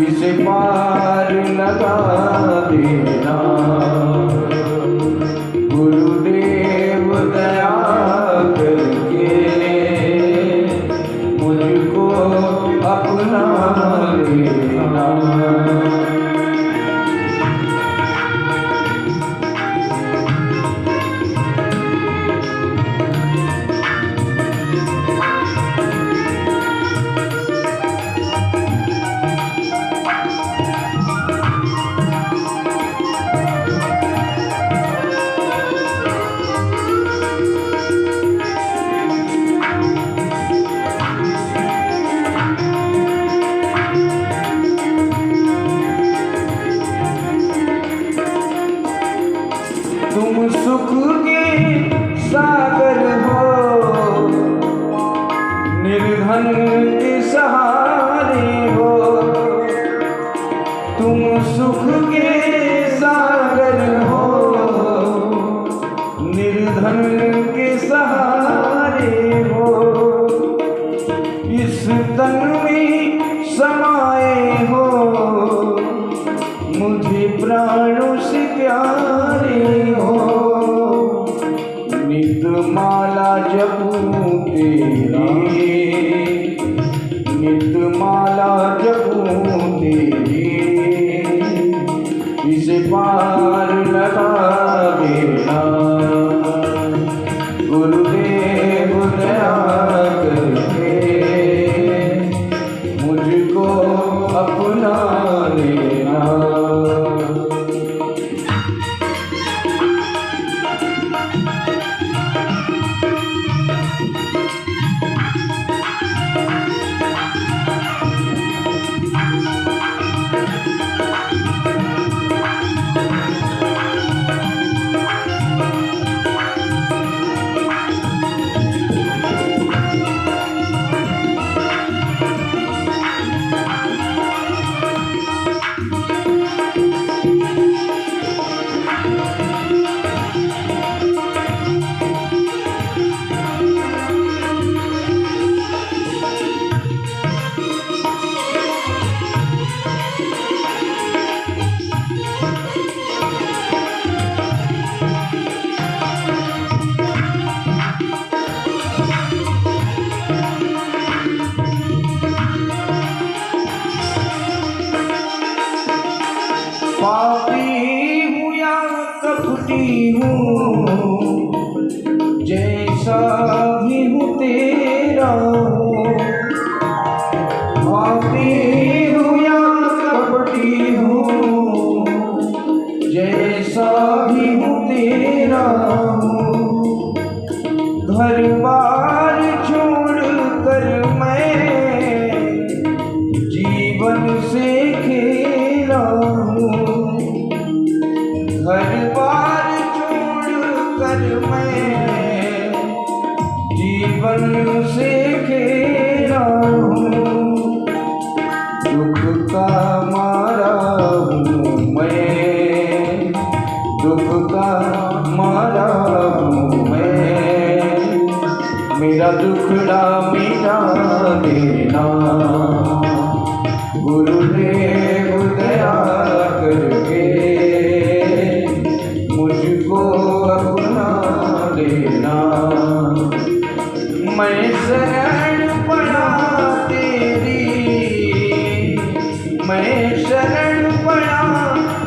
इस पार लगा देना। गुरुदेव दया करके मुझको अपना लेना। तुम सुख के सागर हो, निर्धन के सहारे हो। तुम सुख के सागर हो, निर्धन के सहारे हो। इस तन में समाये हो, मुझे प्राणों से प्यारे हो। नित माला जपूं तेरी, नित माला जपूं तेरी। इस पार लगा देना। गुरुदेव दया करके मुझको अपना लेना। पापी हूँ या कपटी हूँ, जैसा भी हूँ तेरा हूँ। पापी हूँ या कपटी हूँ, जैसा भी हूँ तेरा हूँ। घर बार छोड़ कर मैं जीवन से खेला हूँ। घर बार छोड़ कर मैं जीवन से खेला हूँ। दुख का मारा हूँ मैं, दुख का मारा हूँ मैं। मेरा दुखड़ा मिटा देना। गुरुदेव दया करके मुझको अपना लेना। मैं शरण पड़ा तेरी, मैं शरण पड़ा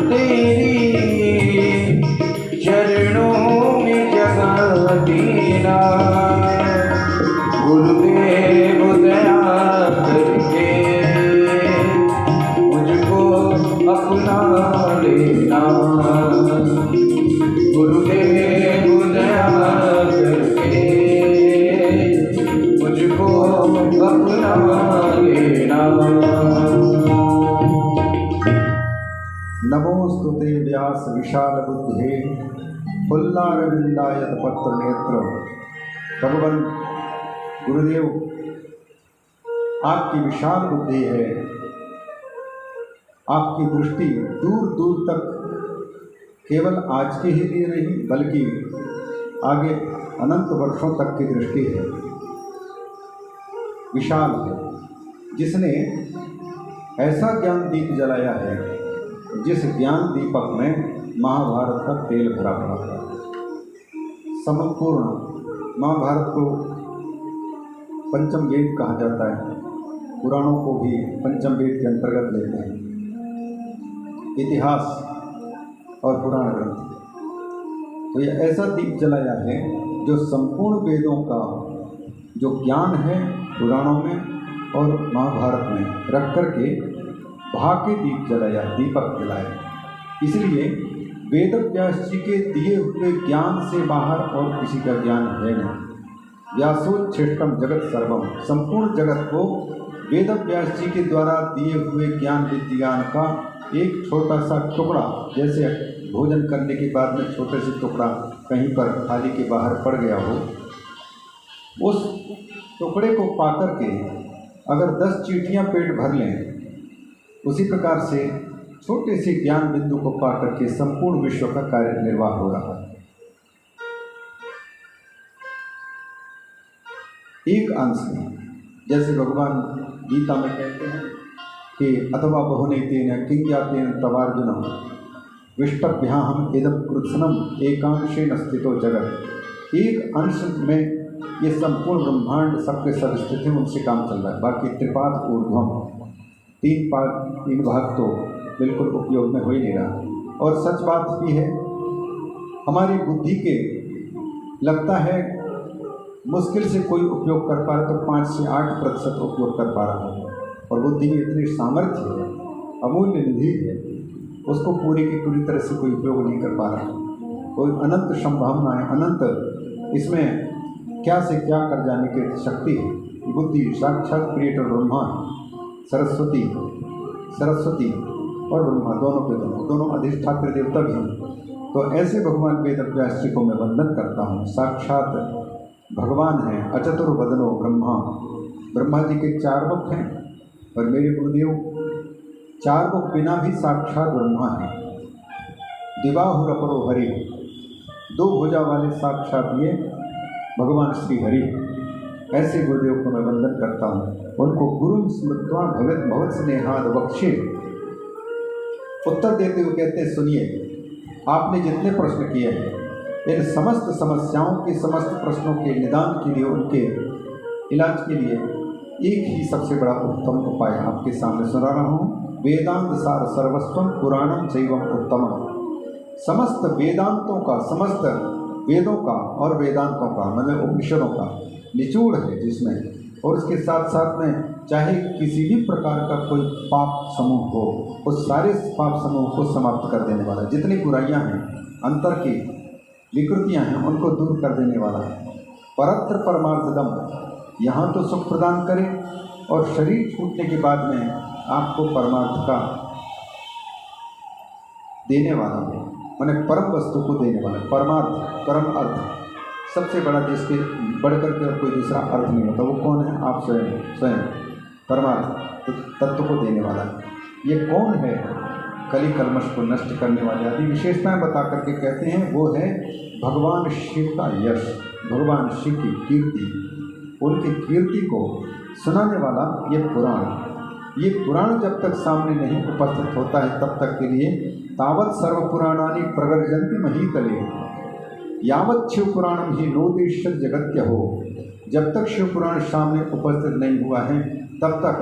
तेरी। चरणों में जगह देना। गुरुदेव दया करके मुझको अपना लेना। गुरुदेव दया करके मुझको अपना लेना। नमोस्तुते व्यास विशाल बुद्धे, फुल्लारविंदायत पत्र नेत्र। भगवान गुरुदेव, आपकी विशाल बुद्धि है, आपकी दृष्टि दूर दूर तक केवल आज के ही लिए नहीं बल्कि आगे अनंत वर्षों तक की दृष्टि है, विशाल है। जिसने ऐसा ज्ञान दीप जलाया है जिस ज्ञान दीपक में महाभारत का तेल भरा पड़ा था। संपूर्ण महाभारत को पंचम वेद कहा जाता है, पुराणों को भी पंचम वेद के अंतर्गत लेते हैं, इतिहास और पुराण ग्रंथ। तो यह ऐसा दीप जलाया है जो संपूर्ण वेदों का जो ज्ञान है पुराणों में और महाभारत में रख करके भाग्य दीप जलाया, दीपक जलाया। इसलिए वेद व्यास जी के दिए हुए ज्ञान से बाहर और किसी का ज्ञान है नहीं। व्यासोच्छिष्टम जगत सर्वम, संपूर्ण जगत को वेद व्यास जी के द्वारा दिए हुए ज्ञान विज्ञान का एक छोटा सा टुकड़ा, जैसे भोजन करने के बाद में छोटे से टुकड़ा कहीं पर थाली के बाहर पड़ गया हो, उस टुकड़े को पाकर के अगर 10 चींटियां पेट भर लें, उसी प्रकार से छोटे से ज्ञान बिंदु को पाकर के संपूर्ण विश्व का कार्य निर्वाह हो रहा है। एक अंश में, जैसे भगवान गीता में कहते हैं कि अथवा बहुनैतेन किंज्ञातेन तवार्जुन विष्टभ्याहम इदं कृत्स्नम एकांशेन स्थितो जगत। एक अंश में ये संपूर्ण ब्रह्मांड सबके सब स्थित है, उनसे काम चल रहा है। बाकी त्रिपाद ऊर्ध्वम, 3 भाग तो बिल्कुल उपयोग में हो ही नहीं रहा। और सच बात भी है, हमारी बुद्धि के लगता है मुश्किल से कोई उपयोग कर पा रहा तो 5 से 8% उपयोग कर पा रहा है। और बुद्धि में इतनी सामर्थ्य है, अमूल्य निधि है, उसको पूरी की पूरी तरह से कोई उपयोग नहीं कर पा रहा। कोई अनंत संभावनाएं, अनंत इसमें क्या से क्या कर जाने की शक्ति है। बुद्धि साक्षात क्रिएटर ब्रह्मा, सरस्वती और ब्रह्मा दोनों अधिष्ठात्र देवता भी हैं। तो ऐसे भगवान वेद व्यास जी को मैं वंदन करता हूँ। साक्षात भगवान हैं, अचतुर्वदनो ब्रह्मा जी के 4 मुख हैं और मेरे गुरुदेव 4 मुख बिना भी साक्षात ब्रह्मा हैं। दिवाहुरपरो हरि, 2 भुजा वाले साक्षात ये भगवान श्री हरि। ऐसे गुरुदेव को मैं वंदन करता हूँ। उनको गुरु स्मृत्वा भगवत स्नेहाद बख्शे। उत्तर देते हुए कहते हैं, सुनिए, आपने जितने प्रश्न किए हैं, इन समस्त समस्याओं के, समस्त प्रश्नों के निदान के लिए, उनके इलाज के लिए एक ही सबसे बड़ा उत्तम उपाय आपके सामने सुना रहा हूँ। वेदांत सार सर्वस्वम पुराणम चैवम उत्तमम। समस्त वेदांतों का, समस्त वेदों का और वेदांतों का मतलब उपनिषदों का निचोड़ है जिसमें, और उसके साथ साथ में चाहे किसी भी प्रकार का कोई पाप समूह हो, उस सारे पाप समूह को समाप्त कर देने वाला, जितनी बुराइयां हैं, अंतर की विकृतियां हैं, उनको दूर कर देने वाला परत्र परमार्थदम। यहाँ तो सुख प्रदान करे और शरीर छूटने के बाद में आपको परमार्थ का देने वाला है, माने परम वस्तु को देने वाला। परमार्थ, परम अर्थ, सबसे बड़ा जिसके बढ़कर के और कोई दूसरा अर्थ नहीं होता, वो कौन है? आप स्वयं परमार्थ तत्व को देने वाला। ये कौन है? कली कलमश को नष्ट करने वाले आदि विशेषताएं बता करके कहते हैं, वो है भगवान शिव का यश, भगवान शिव की कीर्ति, उनकी कीर्ति को सुनाने वाला ये पुराण। ये पुराण जब तक सामने नहीं उपस्थित होता है तब तक के लिए तावत सर्व पुराणानि प्रगर्जन्ति महीतले, यावत शिव पुराणम ही नोदेश्य जगत्य हो। जब तक शिव पुराण सामने उपस्थित नहीं हुआ है तब तक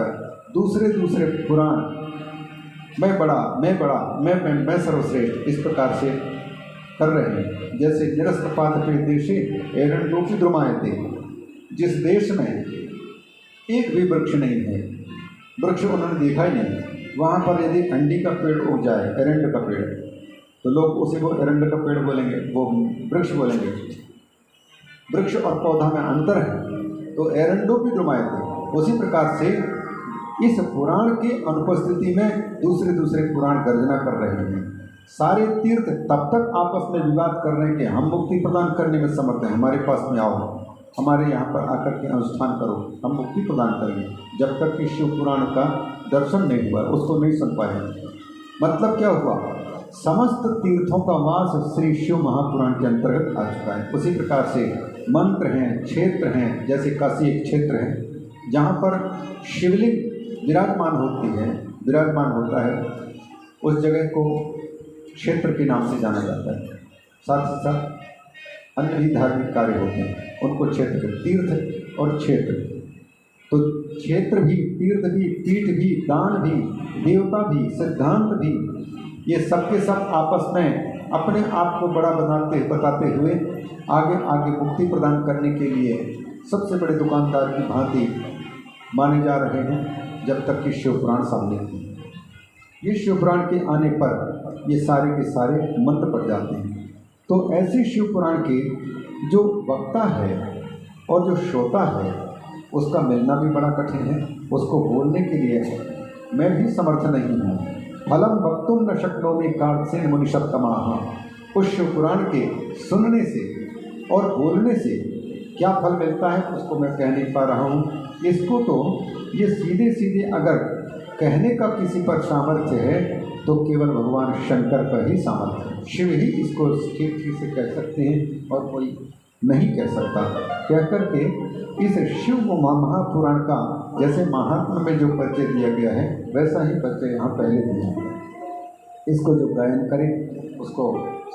दूसरे पुराण मैं बड़ा, मैं सर्वश्रेष्ठ, इस प्रकार से कर रहे हैं। जैसे निरस्तपात पे देशे एरंडोपी द्रुमायते, जिस देश में एक भी वृक्ष नहीं है, वृक्ष उन्होंने देखा ही नहीं, वहाँ पर यदि अंडी का पेड़ उग जाए, एरंड का पेड़, तो लोग उसी को एरंड का पेड़ बोलेंगे, वो वृक्ष बोलेंगे। वृक्ष और पौधा में अंतर है, तो एरंडोपी द्रुमायते। उसी प्रकार से इस पुराण की अनुपस्थिति में दूसरे पुराण गर्जना कर रहे हैं। सारे तीर्थ तब तक आपस में विवाद कर रहे हैं कि हम मुक्ति प्रदान करने में समर्थ हैं, हमारे पास में आओ, हमारे यहाँ पर आकर के अनुष्ठान करो, हम मुक्ति प्रदान करेंगे। जब तक कि शिव पुराण का दर्शन नहीं हुआ, उसको नहीं सुन पाए। मतलब क्या हुआ? समस्त तीर्थों का वास श्री शिव महापुराण के अंतर्गत आ चुका है। उसी प्रकार से मंत्र हैं, क्षेत्र हैं, जैसे काशी एक क्षेत्र है जहाँ पर शिवलिंग विराजमान होती है, विराजमान होता है उस जगह को क्षेत्र के नाम से जाना जाता है। साथ ही साथ अन्य भी धार्मिक कार्य होते हैं, उनको क्षेत्र, तीर्थ और क्षेत्र। तो क्षेत्र भी, तीर्थ भी, पीठ भी, दान भी, देवता भी, सिद्धांत भी, ये सब के सब आपस में अपने आप को बड़ा बताते हुए आगे आगे मुक्ति प्रदान करने के लिए सबसे बड़े दुकानदार की भांति माने जा रहे हैं, जब तक कि शिवपुराण सामने थे। ये शिवपुराण के आने पर ये सारे के सारे मंत्र पड़ जाते हैं। तो ऐसे शिवपुराण के जो वक्ता है और जो श्रोता है उसका मिलना भी बड़ा कठिन है। उसको बोलने के लिए मैं भी समर्थ नहीं हूँ। फलम वक्तुम न शक्नोमि कार्त्सेन मुनिषत्तमाः। उस शिवपुराण के सुनने से और बोलने से क्या फल मिलता है उसको मैं कह नहीं पा रहा हूँ। इसको तो ये सीधे सीधे अगर कहने का किसी पर सामर्थ्य है तो केवल भगवान शंकर का ही सामर्थ्य है। शिव ही इसको ठीक ठीक से कह सकते हैं और कोई नहीं कह सकता। कह करके इस शिव महापुराण का जैसे महात्मा में जो परिचय दिया गया है वैसा ही परिचय यहाँ पहले दिया है। इसको जो गायन करे उसको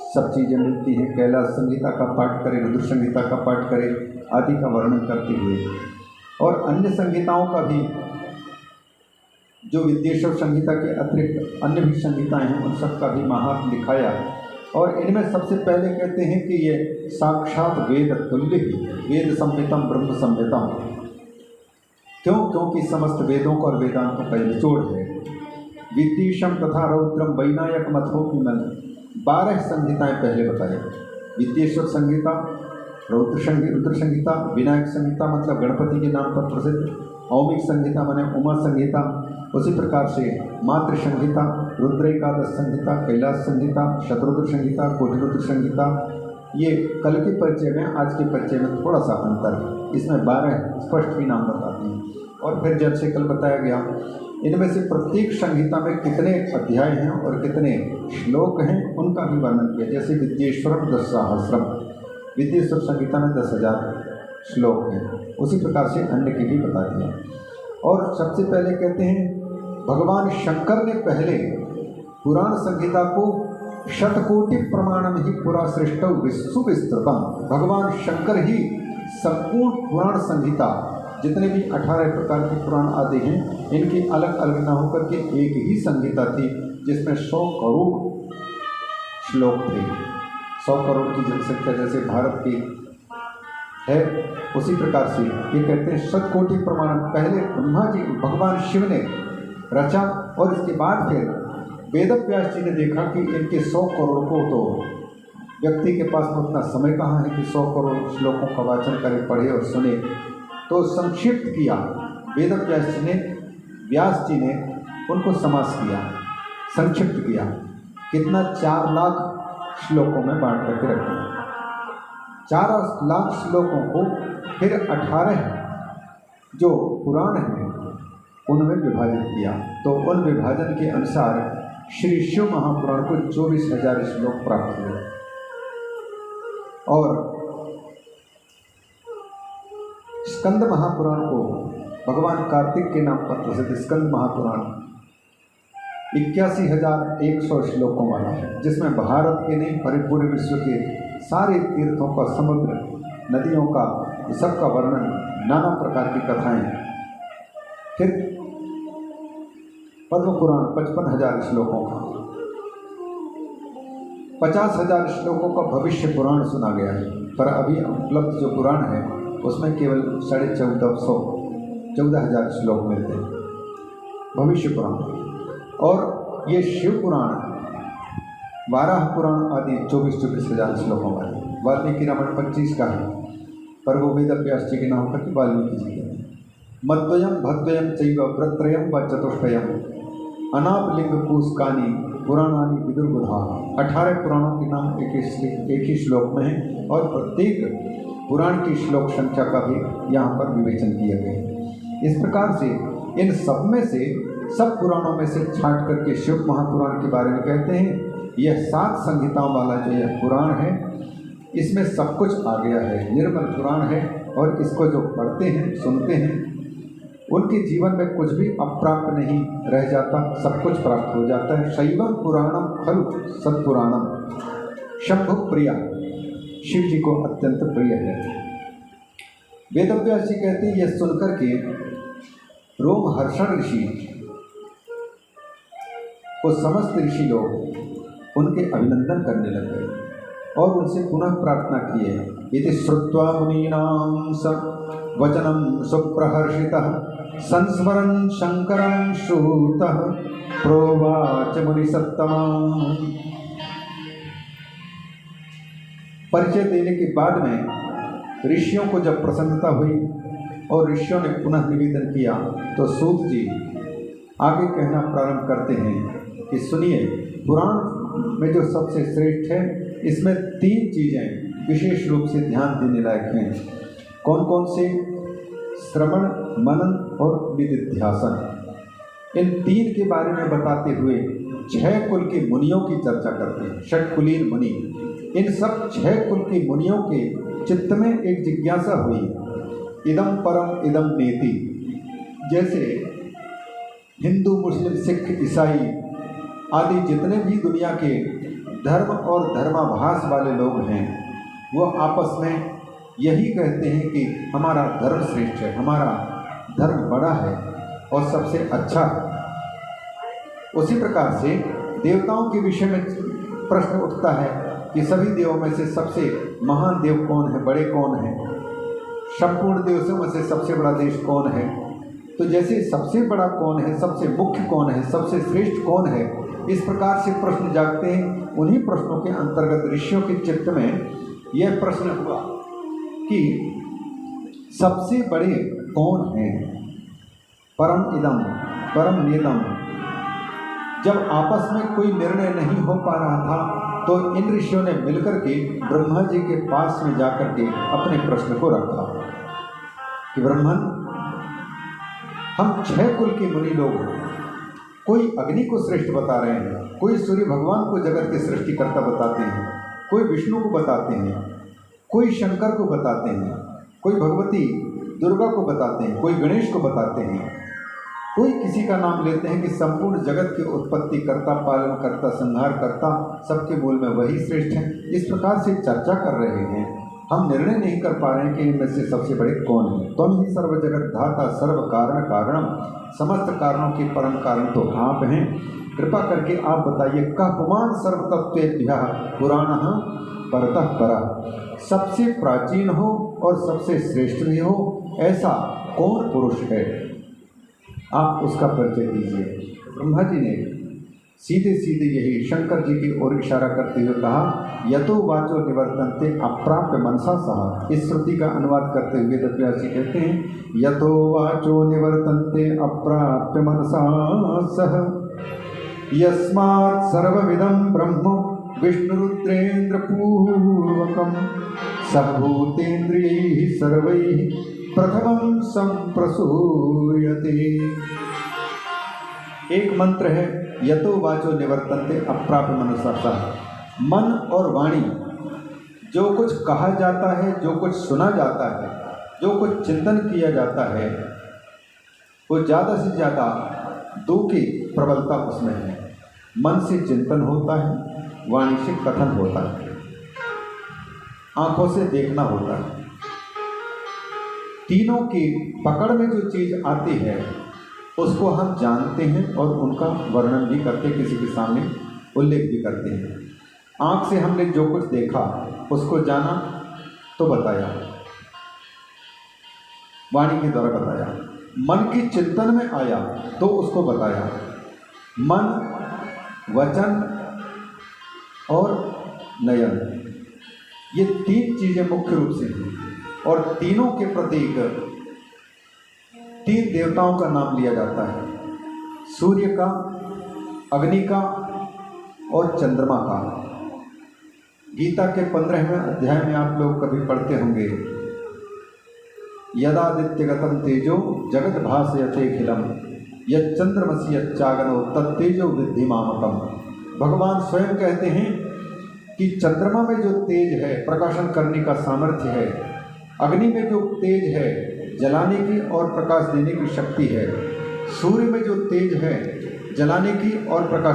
सब चीज़ें मिलती हैं। कैलाश संहिता का पाठ करे, रुद्र संहिता का पाठ करे आदि का वर्णन करते हुए, और अन्य संहिताओं का भी, जो विद्येश्वर संहिता के अतिरिक्त अन्य भी संहिताएं हैं उन सब का भी महात्म दिखाया। और इनमें सबसे पहले कहते हैं कि ये साक्षात वेद तुल्य ही, वेद संहितम ब्रह्म संहितम। क्यों? क्योंकि समस्त वेदों का और वेदांतों का निचोड़ है। विद्येशम तथा रौद्रम वैनायक मथोपिमन, 12 संहिताएं पहले बताई। विद्येश्वर संहिता, रुद्र संहिता, विनायक संहिता मतलब गणपति के नाम पर प्रसिद्ध, औमिक संहिता माने उमा संहिता, उसी प्रकार से मातृ संहिता, रुद्रैकादश संहिता, कैलाश संहिता, शतरुद्र संहिता, कोटिरुद्र संहिता। ये कल के परिचय में, आज के परिचय में थोड़ा सा अंतर है। इसमें 12 स्पष्ट भी नाम बताते हैं। और फिर जैसे कल बताया गया इनमें से प्रत्येक संहिता में कितने अध्याय हैं और कितने श्लोक हैं उनका भी वर्णन किया। जैसे विद्येश्वरम 10 सहस्रम, विद्येश्वर संहिता में 10,000 श्लोक हैं, उसी प्रकार से अन्य की भी बता दिया। और सबसे पहले कहते हैं भगवान शंकर ने पहले पुराण संहिता को शतकोटि प्रमाणम ही पुरा सृष्ट विश्व विस्तृतम। भगवान शंकर ही संपूर्ण पुराण संहिता, जितने भी 18 प्रकार के पुराण आदि हैं, इनकी अलग अलग ना होकर के एक ही संहिता थी जिसमें 100 करोड़ श्लोक थे। 100 करोड़ की जनसंख्या जैसे भारत की है, उसी प्रकार से ये कहते हैं शतकोटि प्रमाण पहले ब्रह्मा जी, भगवान शिव ने रचा। और इसके बाद फिर वेदव्यास जी ने देखा कि इनके 100 करोड़ को, तो व्यक्ति के पास में उतना समय कहाँ है कि 100 करोड़ श्लोकों का वाचन करे, पढ़े और सुने। तो संक्षिप्त किया वेदव्यास जी ने, व्यास जी ने उनको समास किया, संक्षिप्त किया। कितना? 4 लाख श्लोकों में बांट करके रखा। 4 लाख श्लोकों को फिर 18 जो पुराण हैं उनमें विभाजित किया। तो उन विभाजन के अनुसार श्री शिव महापुराण को 24,000 श्लोक प्राप्त हुए। और स्कंद महापुराण को भगवान कार्तिक के नाम पर प्रसिद्ध स्कंद महापुराण 81,100 श्लोकों वाला है, जिसमें भारत के नहीं परिपूर्ण विश्व के सारे तीर्थों का, समुद्र नदियों का, सबका वर्णन, नाना प्रकार की कथाएं। फिर पद्म पुराण 55,000 श्लोकों का, 50,000 श्लोकों का भविष्य पुराण सुना गया है। पर अभी उपलब्ध जो पुराण है उसमें केवल 14,500 श्लोक मिलते हैं भविष्य पुराण। और ये शिव पुराण 12 पुराण आदि 24,000 श्लोकों वाले। वाल्मीकि रामायण 25 का है, पर वो वेदव्यास जी के नाम पर वाल्मीकि जी का। मद्वयम भद्वयम चैव व्रत्रयम व चतुष्टयम अनापलिंग पूस्कानी पुराणानि विदुर्बुधा। 18 पुराणों के नाम एक ही श्लोक में है और प्रत्येक पुराण की श्लोक संख्या का भी यहाँ पर विवेचन किया गया है। इस प्रकार से इन सब में से, सब पुराणों में से छांट करके शिव महापुराण के बारे में कहते हैं यह 7 संहिताओं वाला जो यह पुराण है इसमें सब कुछ आ गया है, निर्मल पुराण है। और इसको जो पढ़ते हैं, सुनते हैं, उनके जीवन में कुछ भी अप्राप्त नहीं रह जाता, सब कुछ प्राप्त हो जाता है। शैवम पुराणम खलु सत्पुराणम, शंभु प्रिया, शिव जी को अत्यंत प्रिय है। वेदव्यास जी कहते हैं, यह सुनकर के रोमहर्षण ऋषि को समस्त ऋषि लोग उनके अभिनंदन करने लगे और उनसे पुनः प्रार्थना किए। इति श्रुत्वा मुनीनां स वचनं सुप्रहर्षितः संस्मरन् शंकरं श्रुतः प्रोवाच मुनिसत्तमा। परिचय देने के बाद में ऋषियों को जब प्रसन्नता हुई और ऋषियों ने पुनः निवेदन किया तो सूत जी आगे कहना प्रारंभ करते हैं कि सुनिए, पुराण में जो सबसे श्रेष्ठ है इसमें 3 चीज़ें विशेष रूप से ध्यान देने लायक हैं। कौन कौन से? श्रवण, मनन और निधिध्यासन। इन 3 के बारे में बताते हुए 6 कुल के मुनियों की चर्चा करते हैं। षट्कुलीन मुनि, इन सब 6 कुल के मुनियों के चित्त में एक जिज्ञासा हुई, इदम परम इदम नेति। जैसे हिंदू, मुस्लिम, सिख, ईसाई आदि जितने भी दुनिया के धर्म और धर्माभास वाले लोग हैं, वो आपस में यही कहते हैं कि हमारा धर्म श्रेष्ठ है, हमारा धर्म बड़ा है और सबसे अच्छा है। उसी प्रकार से देवताओं के विषय में प्रश्न उठता है कि सभी देवों में से सबसे महान देव कौन है, बड़े कौन हैं, संपूर्ण देवों में से सबसे बड़ा देश कौन है। तो जैसे सबसे बड़ा कौन है, सबसे मुख्य कौन है, सबसे श्रेष्ठ कौन है, इस प्रकार से प्रश्न जागते हैं। उन्हीं प्रश्नों के अंतर्गत ऋषियों के चित्त में यह प्रश्न हुआ कि सबसे बड़े कौन हैं, परम इदम परम नेदम। जब आपस में कोई निर्णय नहीं हो पा रहा था तो इन ऋषियों ने मिलकर के ब्रह्मा जी के पास में जाकर के अपने प्रश्न को रखा कि ब्रह्मन, हम 6 कुल के मुनि लोग, कोई अग्नि को श्रेष्ठ बता रहे हैं, कोई सूर्य भगवान को जगत के सृष्टिकर्ता बताते हैं, कोई विष्णु को बताते हैं, कोई शंकर को बताते हैं, कोई भगवती दुर्गा को बताते हैं, कोई गणेश को बताते हैं, कोई किसी का नाम लेते हैं कि संपूर्ण जगत के उत्पत्ति करता, पालन करता, संहार करता, सबके मूल में वही श्रेष्ठ है। इस प्रकार से चर्चा कर रहे हैं। हम निर्णय नहीं कर पा रहे हैं कि इनमें से सबसे बड़े कौन हैं। तुम ही सर्व जगत धाता सर्व कारण कारणम, समस्त कारणों के परम कारण तो आप हैं। कृपा करके आप बताइए, कह पुमान सर्व तत्वेभ्यः पुराणः परतः परः, सबसे प्राचीन हो और सबसे श्रेष्ठ भी हो, ऐसा कौन पुरुष है, आप उसका परिचय दीजिए। ब्रह्मा जी ने सीधे सीधे यही शंकर जी की ओर इशारा करते हुए कहा, यतो वाचो निवर्तन्ते अप्राप्य मनसा सह। इस श्रुति का अनुवाद करते हुए वेदव्यास जी कहते हैं, यतो वाचो निवर्तन्ते अप्राप्य मनसा सह, यस्मात् सर्वमिदं ब्रह्म विष्णुरुद्रेन्द्र पूर्वकं सहभूतेन्द्रियैः सर्वैः प्रथमं संप्रसूयते। एक मंत्र है, यतो वाचो निवर्तन्ते अप्राप्य मनसा सह। मन और वाणी, जो कुछ कहा जाता है, जो कुछ सुना जाता है, जो कुछ चिंतन किया जाता है, वो ज़्यादा से ज़्यादा 2 की प्रबलता उसमें है। मन से चिंतन होता है, वाणी से कथन होता है, आंखों से देखना होता है। तीनों की पकड़ में जो चीज़ आती है उसको हम जानते हैं और उनका वर्णन भी करते, किसी के सामने उल्लेख भी करते हैं। आँख से हमने जो कुछ देखा उसको जाना तो बताया, वाणी के द्वारा बताया। मन की चिंतन में आया तो उसको बताया। मन, वचन और नयन, ये 3 चीज़ें मुख्य रूप से हैं और तीनों के प्रतीक 3 देवताओं का नाम लिया जाता है, सूर्य का, अग्नि का और चंद्रमा का। गीता के 15वें अध्याय में आप लोग कभी पढ़ते होंगे, यदादित्यगतं तेजो जगत भासयतेऽखिलम् यच्चंद्रमसि यच्चागनो तत्तेजो विद्धि मामकम्। भगवान स्वयं कहते हैं कि चंद्रमा में जो तेज है, प्रकाशन करने का सामर्थ्य है, अग्नि में जो तेज है, जलाने की और प्रकाश देने की शक्ति है। सूर्य में जो तेज है जलाने की और प्रकाश